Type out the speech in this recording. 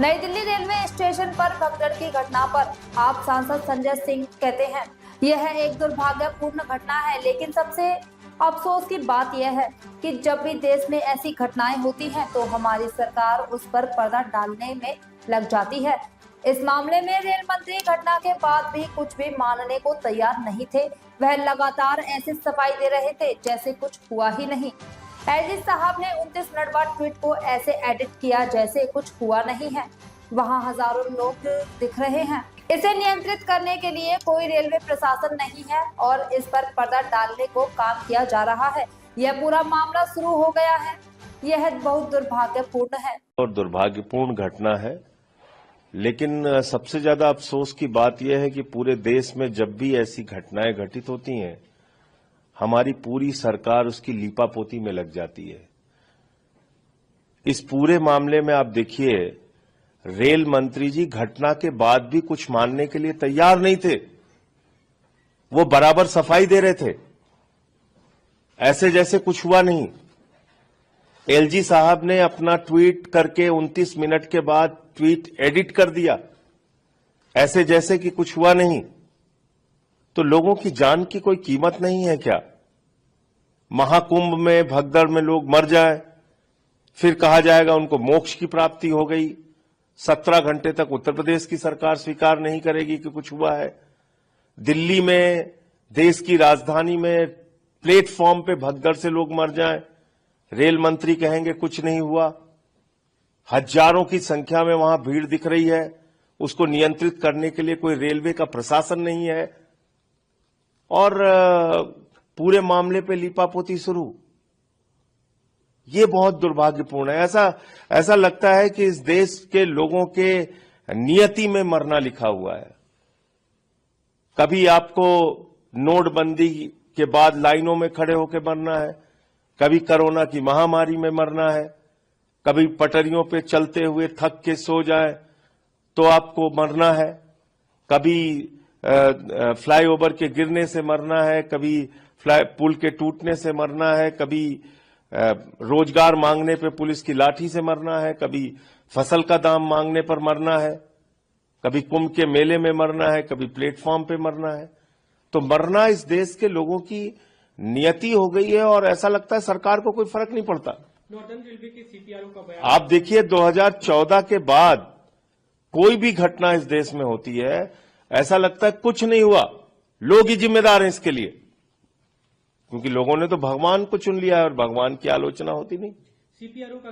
नई Delhi railway station पर भगदड़ की घटना पर आप सांसद संजय सिंह कहते हैं, यह एक दुर्भाग्यपूर्ण घटना है, लेकिन सबसे अफसोस की बात यह है कि जब भी देश में ऐसी घटनाएं होती हैं तो हमारी सरकार उस पर पर्दा डालने में लग जाती है। इस मामले में रेल मंत्री घटना के बाद भी कुछ भी मानने को तैयार नहीं थे। वह लगातार ऐसे सफाई दे रहे थे जैसे कुछ हुआ ही नहीं। एलजी साहब ने 29 मिनट बाद ट्वीट को ऐसे एडिट किया जैसे कुछ हुआ नहीं है। वहां हजारों लोग दिख रहे हैं। इसे नियंत्रित करने के लिए कोई रेलवे प्रशासन नहीं है और इस पर पर्दा डालने को काम किया जा रहा है। यह पूरा मामला शुरू हो गया है। यह बहुत दुर्भाग्यपूर्ण है और दुर्भाग्यपूर्ण घटना है, लेकिन सबसे ज्यादा अफसोस की बात यह है कि पूरे देश में जब भी ऐसी घटनाएं घटित होती हैं, हमारी पूरी सरकार उसकी लीपापोती में लग जाती है। इस पूरे मामले में आप देखिए, रेल मंत्री जी घटना के बाद भी कुछ मानने के लिए तैयार नहीं थे। वो बराबर सफाई दे रहे थे, ऐसे जैसे कुछ हुआ नहीं। एलजी साहब ने अपना ट्वीट करके 29 मिनट के बाद ट्वीट एडिट कर दिया, ऐसे जैसे कि कुछ हुआ नहीं। तो लोगों की जान की कोई कीमत नहीं है क्या? महाकुंभ में भगदड़ में लोग मर जाए, फिर कहा जाएगा उनको मोक्ष की प्राप्ति हो गई। 17 घंटे तक उत्तर प्रदेश की सरकार स्वीकार नहीं करेगी कि कुछ हुआ है। दिल्ली में, देश की राजधानी में प्लेटफॉर्म पे भगदड़ से लोग मर जाएं, रेल मंत्री कहेंगे कुछ नहीं हुआ। हजारों की संख्या में वहां भीड़ दिख रही है, उसको नियंत्रित करने के लिए कोई रेलवे का प्रशासन नहीं है, और पूरे मामले पे लीपापोती शुरू। ये बहुत दुर्भाग्यपूर्ण है। ऐसा लगता है कि इस देश के लोगों के नियति में मरना लिखा हुआ है। कभी आपको नोटबंदी के बाद लाइनों में खड़े होकर मरना है, कभी कोरोना की महामारी में मरना है, कभी पटरियों पे चलते हुए थक के सो जाए तो आपको मरना है, कभी फ्लाईओवर के गिरने से मरना है, कभी पुल के टूटने से मरना है, कभी रोजगार मांगने पे पुलिस की लाठी से मरना है, कभी फसल का दाम मांगने पर मरना है, कभी कुंभ के मेले में मरना है, कभी प्लेटफॉर्म पे मरना है। तो मरना इस देश के लोगों की नियति हो गई है, और ऐसा लगता है सरकार को कोई फर्क नहीं पड़ता। नॉर्दर्न रेलवे के सीपीआरओ का बयान। आप देखिए, 2014 के बाद कोई भी घटना इस देश में होती है, ऐसा लगता है कुछ नहीं हुआ, लोग ही जिम्मेदार हैं इसके लिए, क्योंकि लोगों ने तो भगवान को चुन लिया है और भगवान की आलोचना होती नहीं। सीपीआरओ का